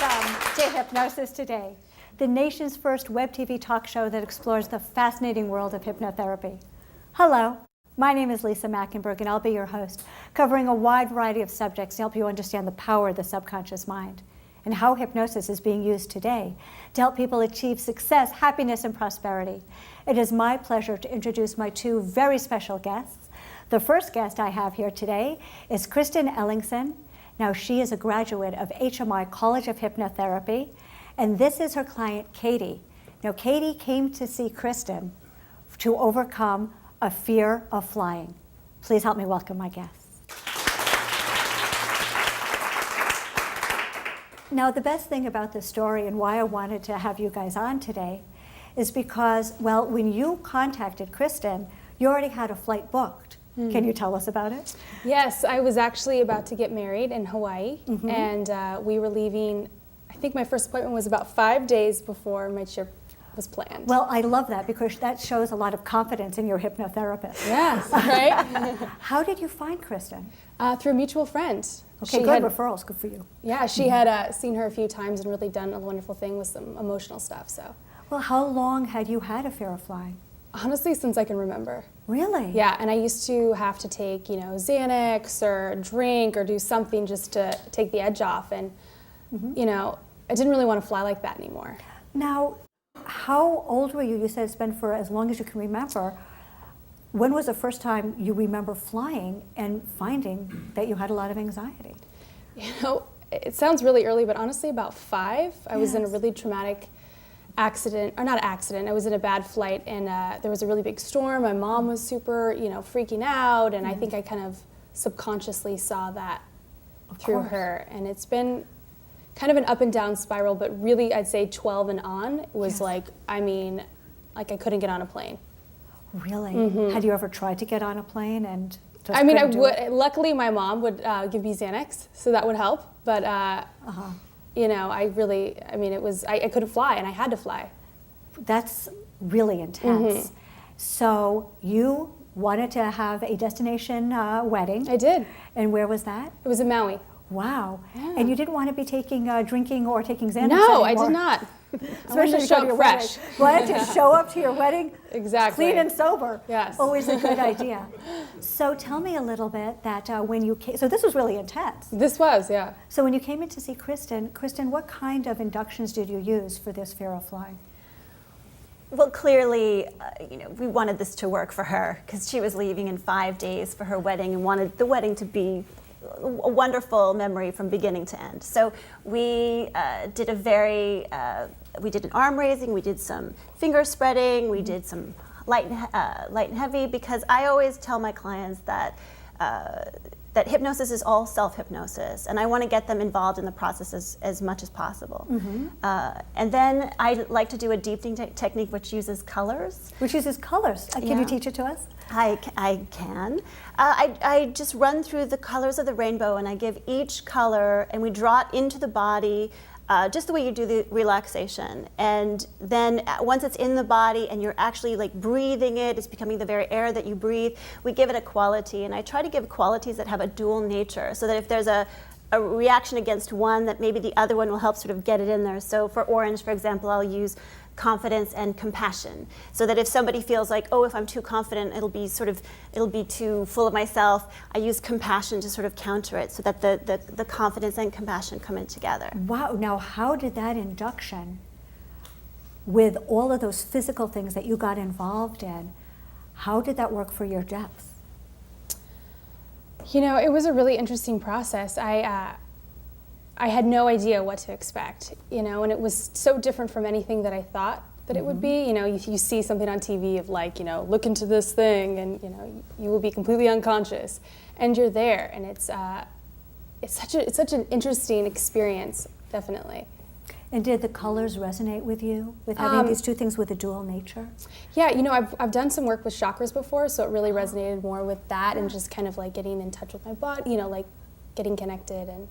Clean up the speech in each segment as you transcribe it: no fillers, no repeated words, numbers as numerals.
Welcome to Hypnosis Today, the nation's first web TV talk show that explores the fascinating world of hypnotherapy. Hello, my name is Lisa Mackenberg, and I'll be your host, covering a wide variety of subjects to help you understand the power of the subconscious mind and how hypnosis is being used today to help people achieve success, happiness, and prosperity. It is my pleasure to introduce my two very special guests. The first guest I have here today is Kristen Ellingson. Now, she is a graduate of HMI College of Hypnotherapy, and this is her client, Katie. Now, Katie came to see Kristen to overcome a fear of flying. Please help me welcome my guests. Now, the best thing about this story and why I wanted to have you guys on today is because, well, when you contacted Kristen, you already had a flight booked. Can you tell us about it? Yes, I was actually about to get married in Hawaii, and we were leaving. I think my first appointment was about 5 days before my trip was planned. Well, I love that because that shows a lot of confidence in your hypnotherapist. Yes, right? How did you find Kristen? Through a mutual friend. Okay, good referrals, good for you. Yeah, she had seen her a few times and really done a wonderful thing with some emotional stuff. So. Well, how long had you had a fear of flying? Honestly, since I can remember. Really? Yeah, and I used to have to take, Xanax or drink or do something just to take the edge off, and, I didn't really want to fly like that anymore. Now, how old were you? You said it's been for as long as you can remember. When was the first time you remember flying and finding that you had a lot of anxiety? It sounds really early, but honestly about 5. I was in a really traumatic accident, or not accident, I was in a bad flight, and there was a really big storm. My mom was super, freaking out, and I think I kind of subconsciously saw that through her. And it's been kind of an up and down spiral, but really I'd say 12 and on was like I couldn't get on a plane. Really? Had you ever tried to get on a plane and just I would. Luckily, my mom would give me Xanax, so that would help. But I couldn't fly, and I had to fly. That's really intense. So you wanted to have a destination wedding. I did. And where was that? It was in Maui. Wow. Yeah. And you didn't want to be taking drinking or taking Xanax No, anymore. I did not. I wanted to show up fresh. What? To show up to your wedding? Exactly. Clean and sober. Yes. Always a good idea. So tell me a little bit that when you came, so this was really intense. This was, yeah. So when you came in to see Kristen, what kind of inductions did you use for this fear of flying? Well, clearly, we wanted this to work for her because she was leaving in 5 days for her wedding and wanted the wedding to be a wonderful memory from beginning to end. So we did we did an arm raising, we did some finger spreading, we did some light and heavy, because I always tell my clients that that hypnosis is all self-hypnosis, and I want to get them involved in the process as much as possible. And then I like to do a deepening technique which uses colors. Which uses colors. Can you teach it to us? I can. I just run through the colors of the rainbow, and I give each color, and we draw it into the body, just the way you do the relaxation. And then once it's in the body and you're actually like breathing it, it's becoming the very air that you breathe, we give it a quality. And I try to give qualities that have a dual nature, so that if there's a reaction against one, that maybe the other one will help sort of get it in there. So for orange, for example, I'll use confidence and compassion, so that if somebody feels like, oh, if I'm too confident, it'll be too full of myself, I use compassion to sort of counter it, so that the confidence and compassion come in together. Wow. Now, how did that induction, with all of those physical things that you got involved in, how did that work for your depth? It was a really interesting process. I had no idea what to expect, and it was so different from anything that I thought that it would be. You see something on TV of like, look into this thing, and you will be completely unconscious, and you're there, and it's such an interesting experience, definitely. And did the colors resonate with you, with having these two things with a dual nature? Yeah, I've done some work with chakras before, so it really resonated more with that, and just kind of like getting in touch with my body, like getting connected and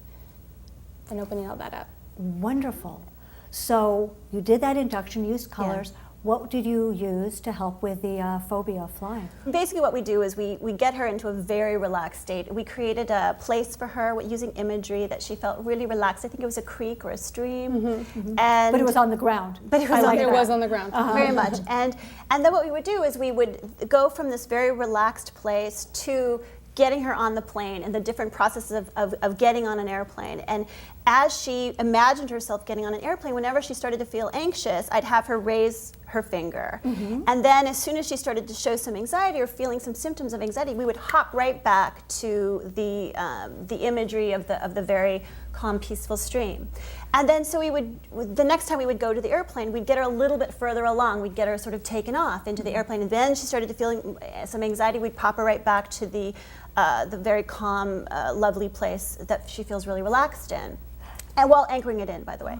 opening all that up. Wonderful. So you did that induction, used colors. what did you use to help with the phobia of flying? Basically what we do is we get her into a very relaxed state. We created a place for her using imagery that she felt really relaxed. I think it was a creek or a stream. And But it was on the ground. But it was I on like the It that. was on the ground. very much. And then what we would do is we would go from this very relaxed place to getting her on the plane and the different processes of getting on an airplane. And as she imagined herself getting on an airplane, whenever she started to feel anxious, I'd have her raise her finger. And then as soon as she started to show some anxiety or feeling some symptoms of anxiety, we would hop right back to the imagery of the very calm, peaceful stream. And then so we would, the next time we would go to the airplane, we'd get her a little bit further along. We'd get her sort of taken off into the airplane. And then she started to feel some anxiety. We'd pop her right back to the very calm, lovely place that she feels really relaxed in. And while anchoring it in, by the way.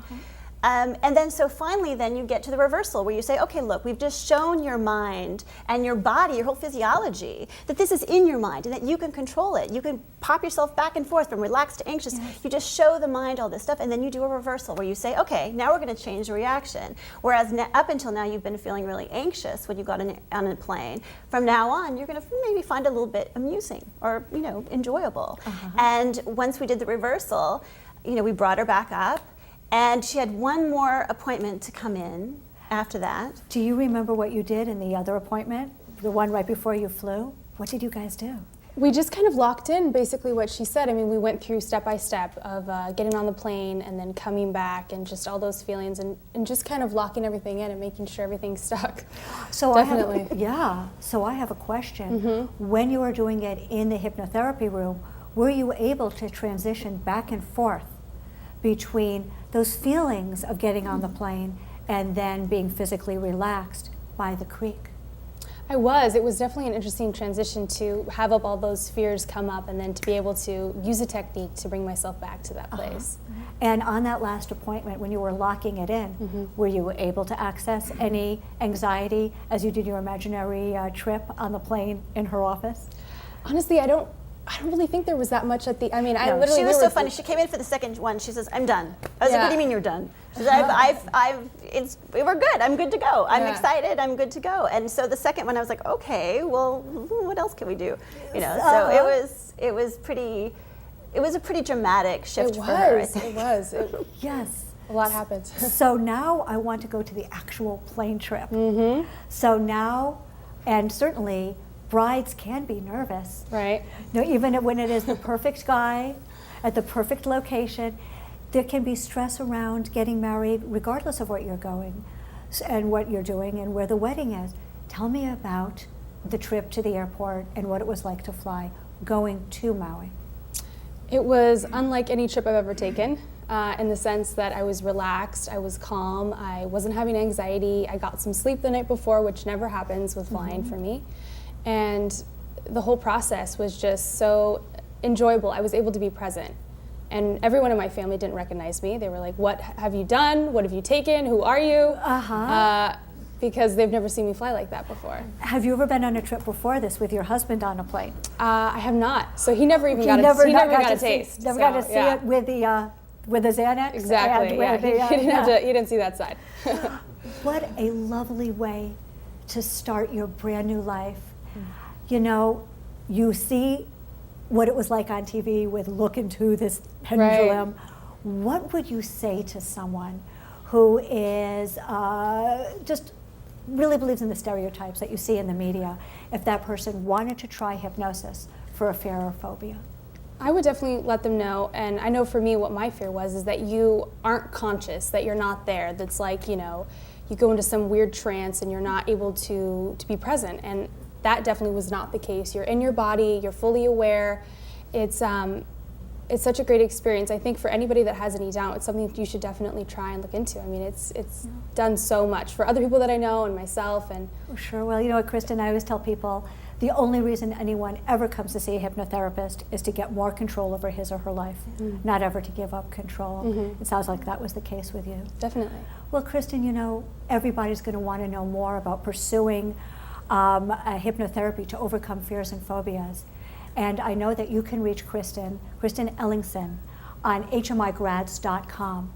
And then so finally then you get to the reversal where you say, okay, look, we've just shown your mind and your body, your whole physiology, that this is in your mind and that you can control it. You can pop yourself back and forth from relaxed to anxious. You just show the mind all this stuff, and then you do a reversal where you say, okay, now we're going to change the reaction. Whereas up until now you've been feeling really anxious when you got on a plane. From now on, you're going to maybe find it a little bit amusing or, enjoyable. And once we did the reversal, we brought her back up. And she had one more appointment to come in after that. Do you remember what you did in the other appointment, the one right before you flew? What did you guys do? We just kind of locked in basically what she said. I mean, we went through step by step of getting on the plane and then coming back and just all those feelings and just kind of locking everything in and making sure everything stuck. So Definitely. So I have a question. When you were doing it in the hypnotherapy room, were you able to transition back and forth between those feelings of getting on the plane and then being physically relaxed by the creek? I was. It was definitely an interesting transition to have all those fears come up and then to be able to use a technique to bring myself back to that place. And on that last appointment, when you were locking it in, were you able to access any anxiety as you did your imaginary trip on the plane in her office? Honestly, I don't really think there was that much at the. I mean, I literally. She was so funny. She came in for the second one. She says, "I'm done." I was like, "What do you mean you're done?" She says, we're good. I'm good to go. I'm excited. I'm good to go." And so the second one, I was like, "Okay, well, what else can we do?" So it was pretty. It was a pretty dramatic shift for her. I think. It was. Yes. A lot happened. So now I want to go to the actual plane trip. So now, and certainly, brides can be nervous. Right. Even when it is the perfect guy at the perfect location, there can be stress around getting married regardless of what you're going and what you're doing and where the wedding is. Tell me about the trip to the airport and what it was like to fly going to Maui. It was unlike any trip I've ever taken in the sense that I was relaxed, I was calm, I wasn't having anxiety, I got some sleep the night before, which never happens with flying for me. And the whole process was just so enjoyable. I was able to be present. And everyone in my family didn't recognize me. They were like, "What have you done? What have you taken? Who are you?" Because they've never seen me fly like that before. Have you ever been on a trip before this with your husband on a plane? I have not. So he never even got a taste. Never got to see it with the Xanax. Exactly. And Yeah. with He didn't see that side. What a lovely way to start your brand new life. You see what it was like on TV with Look Into This Pendulum. Right. What would you say to someone who is just really believes in the stereotypes that you see in the media if that person wanted to try hypnosis for a fear or phobia? I would definitely let them know, and I know for me what my fear was is that you aren't conscious, that you're not there. That's like, you go into some weird trance and you're not able to be present. And that definitely was not the case. You're in your body, you're fully aware. It's such a great experience. I think for anybody that has any doubt, it's something that you should definitely try and look into. I mean, it's done so much for other people that I know and myself. And Oh, sure. Well, Kristen, I always tell people the only reason anyone ever comes to see a hypnotherapist is to get more control over his or her life, not ever to give up control. It sounds like that was the case with you. definitely. Well, Kristen, everybody's going to want to know more about pursuing a hypnotherapy to overcome fears and phobias. And I know that you can reach Kristen Ellingson, on hmigrads.com.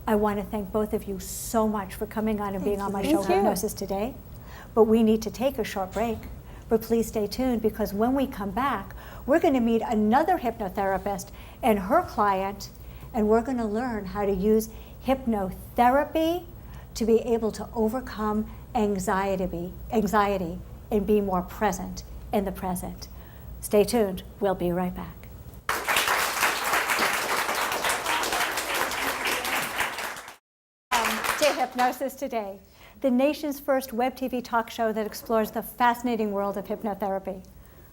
I want to thank both of you so much for coming on and being on my show, Thank you. Hypnosis Today. But we need to take a short break. But please stay tuned, because when we come back, we're going to meet another hypnotherapist and her client, and we're going to learn how to use hypnotherapy to be able to overcome anxiety and be more present in the present. Stay tuned. We'll be right back. To Hypnosis Today, the nation's first web TV talk show that explores the fascinating world of hypnotherapy.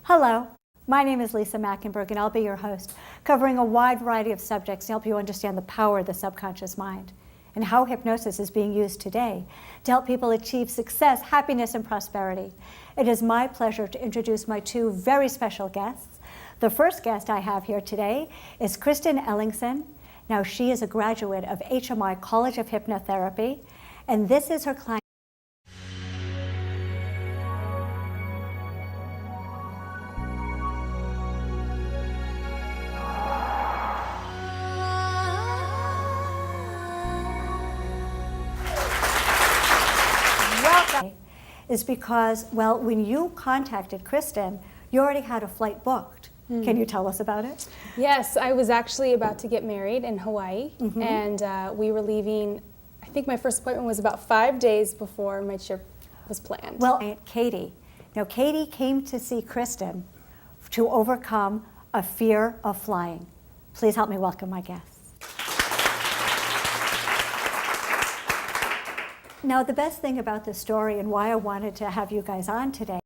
Hello, my name is Lisa Mackenberg, and I'll be your host, covering a wide variety of subjects to help you understand the power of the subconscious mind and how hypnosis is being used today to help people achieve success, happiness, and prosperity. It is my pleasure to introduce my two very special guests. The first guest I have here today is Kristen Ellingson. Now, she is a graduate of HMI College of Hypnotherapy, and this is her client. Welcome. Is because, well, when you contacted Kristen, you already had a flight booked. Can you tell us about it? Yes, I was actually about to get married in Hawaii, and we were leaving. I think my first appointment was about 5 days before my trip was planned. Well, Katie. Now, Katie came to see Kristen to overcome a fear of flying. Please help me welcome my guests. Now, the best thing about this story and why I wanted to have you guys on today